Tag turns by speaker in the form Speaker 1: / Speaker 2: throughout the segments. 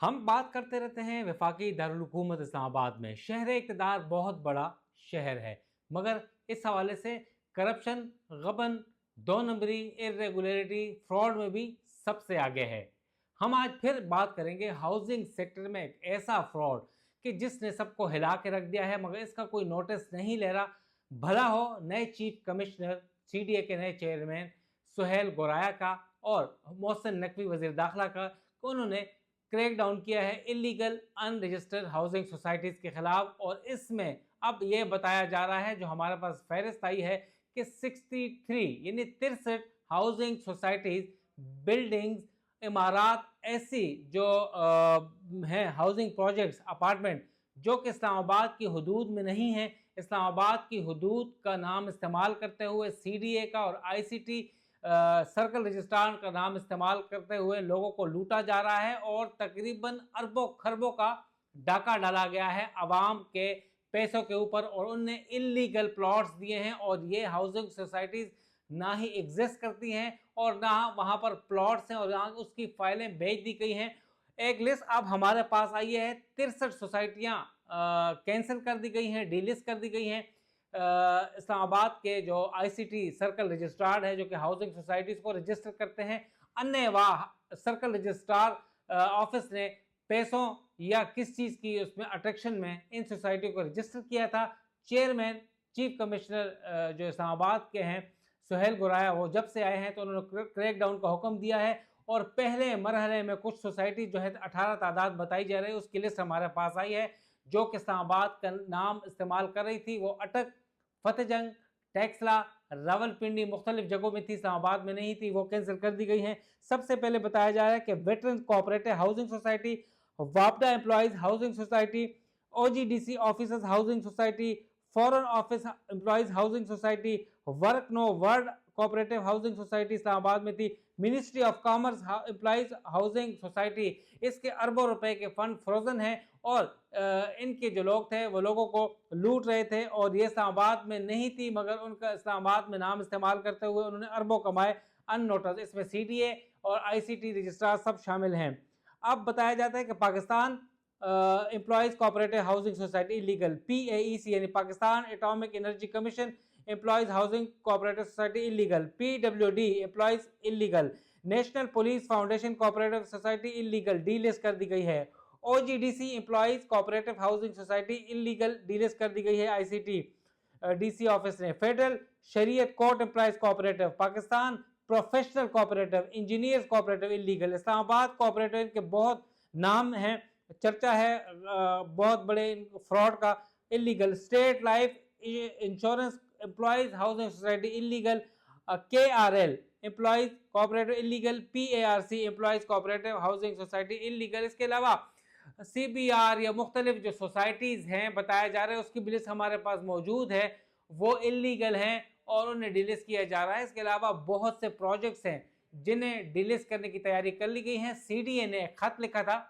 Speaker 1: ہم بات کرتے رہتے ہیں وفاقی دارالحکومت اسلام آباد میں شہر اقتدار بہت بڑا شہر ہے، مگر اس حوالے سے کرپشن، غبن، دو نمبری، ارریگولیرٹی، فراڈ میں بھی سب سے آگے ہے۔ ہم آج پھر بات کریں گے ہاؤسنگ سیکٹر میں ایک ایسا فراڈ کہ جس نے سب کو ہلا کے رکھ دیا ہے، مگر اس کا کوئی نوٹس نہیں لے رہا۔ بھلا ہو نئے chief commissioner C D A کے نئے چیئرمین سہیل گورایا کا اور محسن نقوی وزیر داخلہ کا، کہ انہوں نے کریک ڈاؤن کیا ہے انلیگل ان رجسٹرڈ ہاؤسنگ سوسائٹیز کے خلاف، اور اس میں اب یہ بتایا جا رہا ہے، جو ہمارے پاس فہرست آئی ہے، کہ 63 یعنی 63 ہاؤسنگ سوسائٹیز، بلڈنگز، عمارات ایسی جو ہیں ہاؤسنگ پروجیکٹس، اپارٹمنٹ، جو کہ اسلام آباد کی حدود میں نہیں ہیں، اسلام آباد کی حدود کا نام استعمال کرتے ہوئے سی ڈی اے کا اور آئی سی ٹی سرکل رجسٹرار کا نام استعمال کرتے ہوئے لوگوں کو لوٹا جا رہا ہے، اور تقریباً اربوں خربوں کا ڈاکہ ڈالا گیا ہے عوام کے پیسوں کے اوپر، اور ان نے انلیگل پلاٹس دیے ہیں، اور یہ ہاؤسنگ سوسائٹیز نہ ہی ایگزسٹ کرتی ہیں اور نہ وہاں پر پلاٹس ہیں، اور نہ اس کی فائلیں بھیج دی گئی ہیں۔ ایک لسٹ اب ہمارے پاس آئی ہے، 63 سوسائٹیاں کینسل کر دی گئی ہیں، ڈی لسٹ کر دی گئی ہیں۔ اسلام آباد کے جو آئی سی ٹی سرکل رجسٹرار ہے، جو کہ ہاؤسنگ سوسائٹیز کو رجسٹر کرتے ہیں، سرکل رجسٹرار آفس نے پیسوں یا کس چیز کی اس میں اٹریکشن میں ان سوسائٹیوں کو رجسٹر کیا تھا۔ چیئرمین چیف کمشنر جو اسلام آباد کے ہیں سہیل گورایا، وہ جب سے آئے ہیں تو انہوں نے کریک ڈاؤن کا حکم دیا ہے، اور پہلے مرحلے میں کچھ سوسائٹی جو ہے 18 تعداد بتائی جا رہی ہے، اس کی لسٹ ہمارے پاس آئی ہے، جو کہ اسلام آباد کا نام استعمال کر رہی تھی۔ وہ اٹک، فتح جنگ، ٹیکسلا، راولپنڈی مختلف جگہوں میں تھی، اسلام آباد میں نہیں تھی، وہ کینسل کر دی گئی ہیں۔ سب سے پہلے بتایا جا رہا ہے کہ ویٹرن کوآپریٹو ہاؤسنگ سوسائٹی، وابڈا employees housing society, O G D C officers housing society, foreign office employees housing society, work no word cooperative housing society Islamabad میں تھی، ministry of commerce employees housing society. اس کے اربوں روپے کے fund frozen ہیں، اور ان کے جو لوگ تھے وہ لوگوں کو لوٹ رہے تھے، اور یہ اسلام آباد میں نہیں تھی، مگر ان کا اسلام آباد میں نام استعمال کرتے ہوئے انہوں نے اربوں کمائے ان نوٹس۔ اس میں سی ڈی اے اور آئی سی ٹی رجسٹرار سب شامل ہیں۔ اب بتایا جاتا ہے کہ Pakistan employees cooperative housing society illegal, P A E C یعنی Pakistan atomic energy commission employees housing cooperative society illegal, P W D employees illegal, national police foundation cooperative society illegal, delist کر دی گئی ہے۔ O G D C employees cooperative housing society illegal, delist کر دی گئی ہے I C T D C office نے۔ Federal Shariat court employees cooperative, Pakistan professional cooperative, engineers cooperative illegal, اسلام آباد کوآپریٹو ان کے بہت نام ہیں، چرچا ہے بہت بڑے فراڈ کا، illegal. State life insurance employees housing society illegal, K R L employees cooperative illegal, P A R C employees cooperative housing society illegal. اس کے علاوہ سی بی آر یا مختلف جو سوسائٹیز ہیں بتایا جا رہا ہے، اس کی بھی لسٹ ہمارے پاس موجود ہے، وہ انلیگل ہیں اور انہیں ڈی لسٹ کیا جا رہا ہے۔ اس کے علاوہ بہت سے پروجیکٹس ہیں جنہیں ڈی لسٹ کرنے کی تیاری کر لی گئی ہیں۔ سی ڈی اے نے ایک خط لکھا تھا،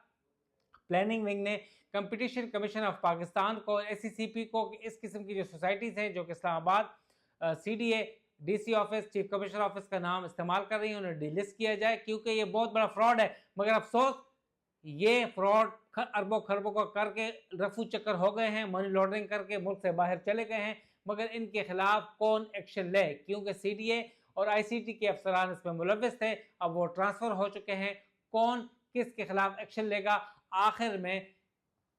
Speaker 1: پلاننگ ونگ نے کمپٹیشن کمیشن آف پاکستان کو، ایس سی سی پی کو، کہ اس قسم کی جو سوسائٹیز ہیں جو کہ Islamabad C D A D C office, chief commissioner office کا نام استعمال کر رہی ہیں، انہیں ڈی لسٹ کیا جائے، کیونکہ یہ بہت بڑا فراڈ ہے۔ مگر افسوس یہ فراڈ اربوں خربوں کا کر کے رفو چکر ہو گئے ہیں، منی لانڈرنگ کر کے ملک سے باہر چلے گئے ہیں، مگر ان کے خلاف کون ایکشن لے؟ کیونکہ سی ڈی اے اور آئی سی ٹی کے افسران اس میں ملوث تھے، اب وہ ٹرانسفر ہو چکے ہیں، کون کس کے خلاف ایکشن لے گا؟ آخر میں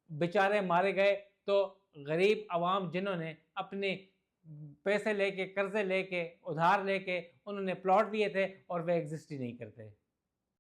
Speaker 1: بیچارے مارے گئے تو غریب عوام جنہوں نے اپنے پیسے لے کے، قرضے لے کے، ادھار لے کے انہوں نے پلاٹ لیے تھے، اور وہ ایگزسٹ ہی نہیں کرتے۔